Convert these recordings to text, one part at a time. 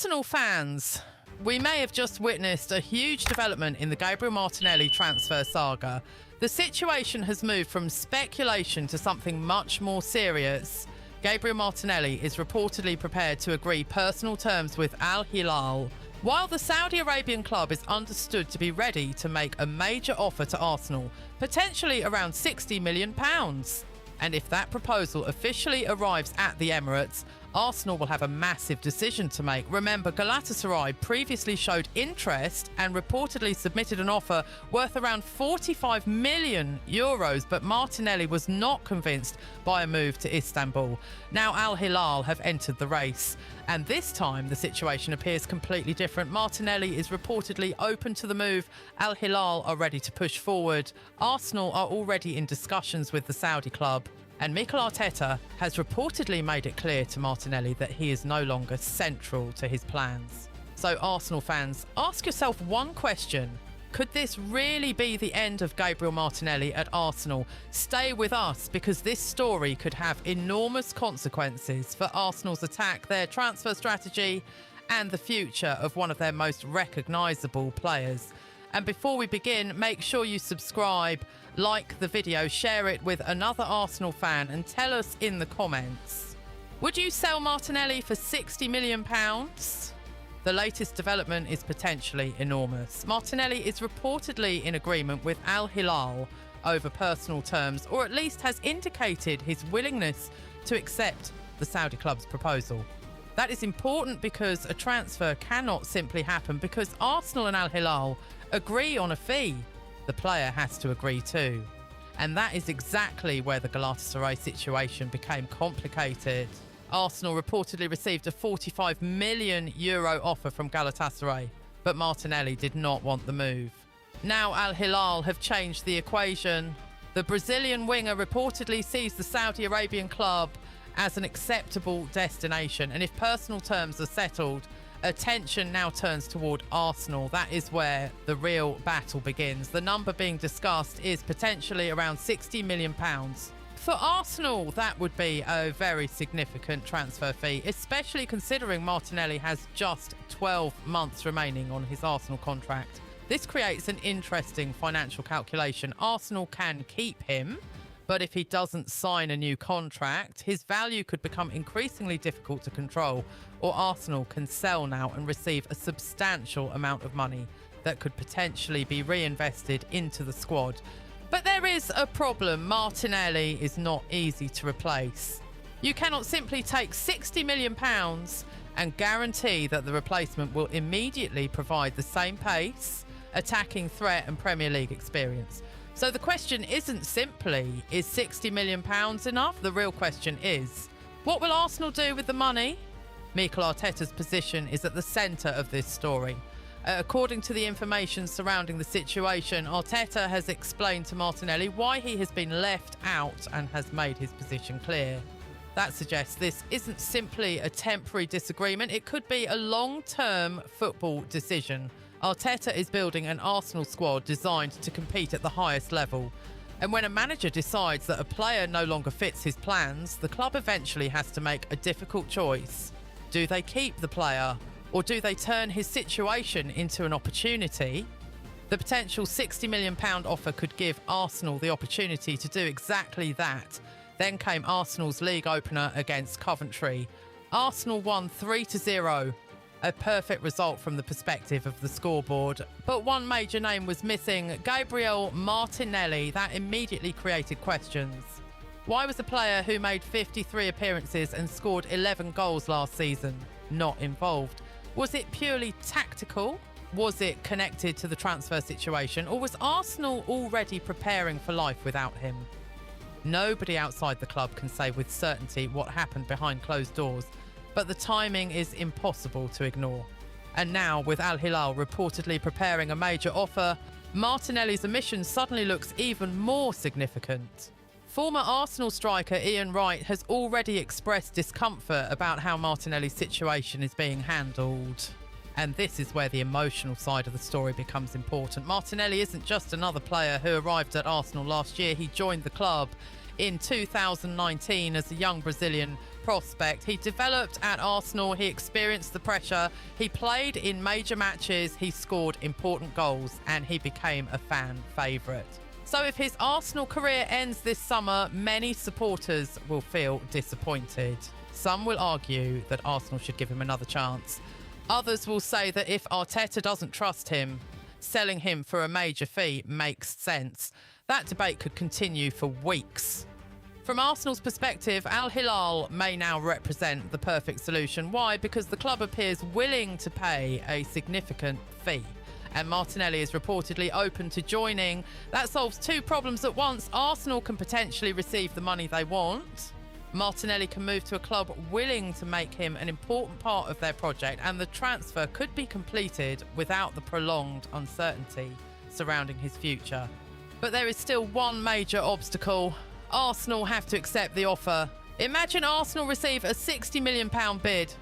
Arsenal fans, we may have just witnessed a huge development in the Gabriel Martinelli transfer saga. The situation has moved from speculation to something much more serious. Gabriel Martinelli is reportedly prepared to agree personal terms with Al-Hilal, while the Saudi Arabian club is understood to be ready to make a major offer to Arsenal, potentially around £60 million. And if that proposal officially arrives at the Emirates, Arsenal will have a massive decision to make. Remember, Galatasaray previously showed interest and reportedly submitted an offer worth around €45 million, but Martinelli was not convinced by a move to Istanbul. Now Al-Hilal have entered the race, and this time the situation appears completely different. Martinelli is reportedly open to the move. Al-Hilal are ready to push forward. Arsenal are already in discussions with the Saudi club. And Mikel Arteta has reportedly made it clear to Martinelli that he is no longer central to his plans. So Arsenal fans, ask yourself one question. Could this really be the end of Gabriel Martinelli at Arsenal? Stay with us, because this story could have enormous consequences for Arsenal's attack, their transfer strategy, and the future of one of their most recognisable players. And before we begin, make sure you subscribe, like the video, share it with another Arsenal fan, and tell us in the comments, would you sell Martinelli for £60 million? The latest development is potentially enormous. Martinelli is reportedly in agreement with Al-Hilal over personal terms, or at least has indicated his willingness to accept the Saudi club's proposal. That is important because a transfer cannot simply happen because Arsenal and Al-Hilal agree on a fee. The player has to agree too. And that is exactly where the Galatasaray situation became complicated. Arsenal reportedly received a €45 million offer from Galatasaray, but Martinelli did not want the move. Now Al-Hilal have changed the equation. The Brazilian winger reportedly sees the Saudi Arabian club as an acceptable destination, and if personal terms are settled, attention now turns toward Arsenal. That is where the real battle begins. The number being discussed is potentially around £60 million. For Arsenal, that would be a very significant transfer fee, especially considering Martinelli has just 12 months remaining on his Arsenal contract. This creates an interesting financial calculation. Arsenal can keep him, but if he doesn't sign a new contract, his value could become increasingly difficult to control, or Arsenal can sell now and receive a substantial amount of money that could potentially be reinvested into the squad. But there is a problem. Martinelli is not easy to replace. You cannot simply take £60 million and guarantee that the replacement will immediately provide the same pace, attacking threat and Premier League experience. So the question isn't simply, is £60 million enough? The real question is, what will Arsenal do with the money? Mikel Arteta's position is at the centre of this story. According to the information surrounding the situation, Arteta has explained to Martinelli why he has been left out and has made his position clear. That suggests this isn't simply a temporary disagreement, it could be a long-term football decision. Arteta is building an Arsenal squad designed to compete at the highest level. And when a manager decides that a player no longer fits his plans, the club eventually has to make a difficult choice. Do they keep the player, or do they turn his situation into an opportunity? The potential £60 million offer could give Arsenal the opportunity to do exactly that. Then came Arsenal's league opener against Coventry. Arsenal won 3-0. A perfect result from the perspective of the scoreboard. But one major name was missing, Gabriel Martinelli. That immediately created questions. Why was a player who made 53 appearances and scored 11 goals last season not involved? Was it purely tactical? Was it connected to the transfer situation? Or was Arsenal already preparing for life without him? Nobody outside the club can say with certainty what happened behind closed doors, but the timing is impossible to ignore. And now, with Al-Hilal reportedly preparing a major offer, Martinelli's omission suddenly looks even more significant. Former Arsenal striker Ian Wright has already expressed discomfort about how Martinelli's situation is being handled. And this is where the emotional side of the story becomes important. Martinelli isn't just another player who arrived at Arsenal last year. He joined the club in 2019 as a young Brazilian prospect. He developed at Arsenal, he experienced the pressure, he played in major matches, he scored important goals, and he became a fan favourite. So if his Arsenal career ends this summer, many supporters will feel disappointed. Some will argue that Arsenal should give him another chance. Others will say that if Arteta doesn't trust him, selling him for a major fee makes sense. That debate could continue for weeks. From Arsenal's perspective, Al-Hilal may now represent the perfect solution. Why? Because the club appears willing to pay a significant fee, and Martinelli is reportedly open to joining. That solves two problems at once. Arsenal can potentially receive the money they want. Martinelli can move to a club willing to make him an important part of their project, and the transfer could be completed without the prolonged uncertainty surrounding his future. But there is still one major obstacle. Arsenal have to accept the offer. Imagine Arsenal receive a £60 million bid.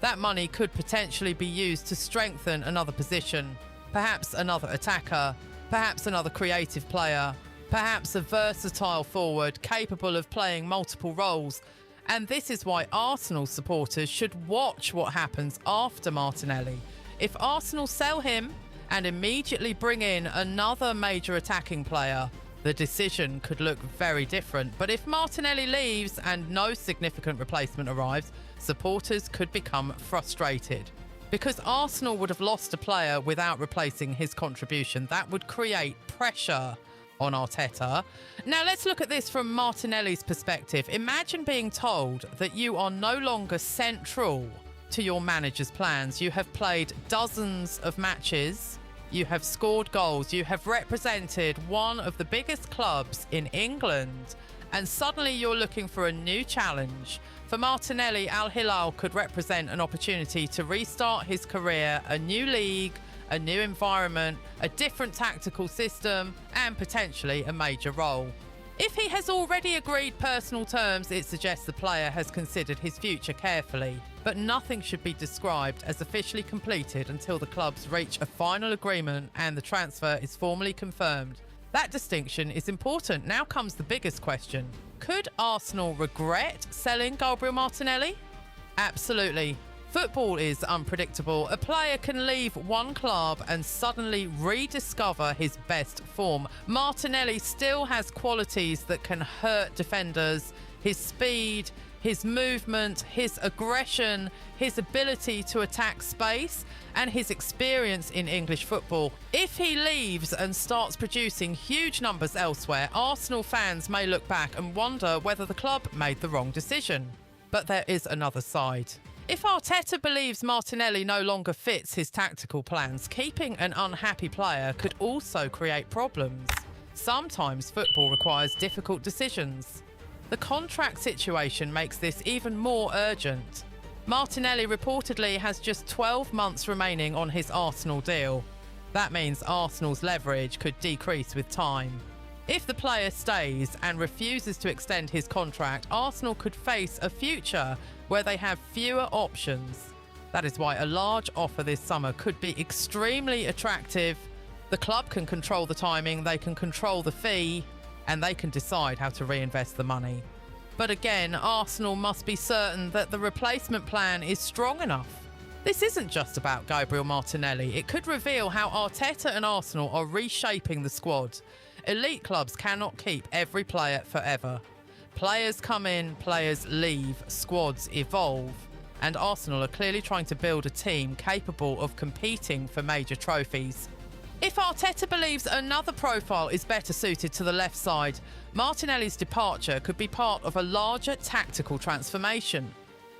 That money could potentially be used to strengthen another position. Perhaps another attacker, perhaps another creative player, perhaps a versatile forward capable of playing multiple roles. And this is why Arsenal supporters should watch what happens after Martinelli. If Arsenal sell him and immediately bring in another major attacking player, the decision could look very different. But if Martinelli leaves and no significant replacement arrives, supporters could become frustrated. Because Arsenal would have lost a player without replacing his contribution. That would create pressure on Arteta. Now let's look at this from Martinelli's perspective. Imagine being told that you are no longer central to your manager's plans. You have played dozens of matches, you have scored goals, you have represented one of the biggest clubs in England, and suddenly you're looking for a new challenge. For Martinelli, Al-Hilal could represent an opportunity to restart his career, a new league, a new environment, a different tactical system, and potentially a major role. If he has already agreed personal terms, it suggests the player has considered his future carefully. But nothing should be described as officially completed until the clubs reach a final agreement and the transfer is formally confirmed. That distinction is important. Now comes the biggest question. Could Arsenal regret selling Gabriel Martinelli? Absolutely. Football is unpredictable. A player can leave one club and suddenly rediscover his best form. Martinelli still has qualities that can hurt defenders. His speed, his movement, his aggression, his ability to attack space, and his experience in English football. If he leaves and starts producing huge numbers elsewhere, Arsenal fans may look back and wonder whether the club made the wrong decision. But there is another side. If Arteta believes Martinelli no longer fits his tactical plans, keeping an unhappy player could also create problems. Sometimes football requires difficult decisions. The contract situation makes this even more urgent. Martinelli reportedly has just 12 months remaining on his Arsenal deal. That means Arsenal's leverage could decrease with time. If the player stays and refuses to extend his contract, Arsenal could face a future where they have fewer options. That is why a large offer this summer could be extremely attractive. The club can control the timing, they can control the fee, and they can decide how to reinvest the money. But again, Arsenal must be certain that the replacement plan is strong enough. This isn't just about Gabriel Martinelli. It could reveal how Arteta and Arsenal are reshaping the squad. Elite clubs cannot keep every player forever. Players come in, players leave, squads evolve, and Arsenal are clearly trying to build a team capable of competing for major trophies. If Arteta believes another profile is better suited to the left side, Martinelli's departure could be part of a larger tactical transformation.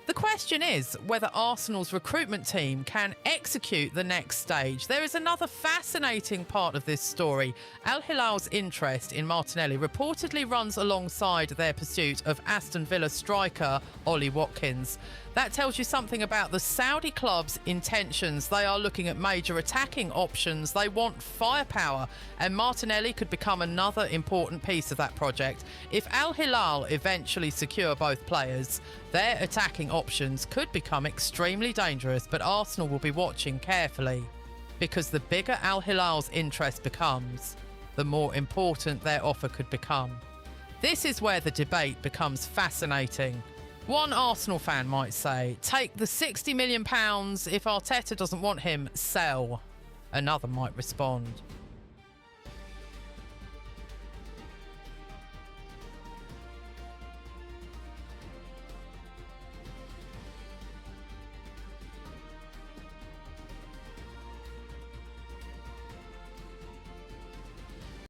The question is whether Arsenal's recruitment team can execute the next stage. There is another fascinating part of this story. Al-Hilal's interest in Martinelli reportedly runs alongside their pursuit of Aston Villa striker Ollie Watkins. That tells you something about the Saudi club's intentions. They are looking at major attacking options. They want firepower, and Martinelli could become another important piece of that project. If Al-Hilal eventually secure both players, their attacking options could become extremely dangerous, but Arsenal will be watching carefully, because the bigger Al-Hilal's interest becomes, the more important their offer could become. This is where the debate becomes fascinating. One Arsenal fan might say, take the £60 million. If Arteta doesn't want him, sell. Another might respond,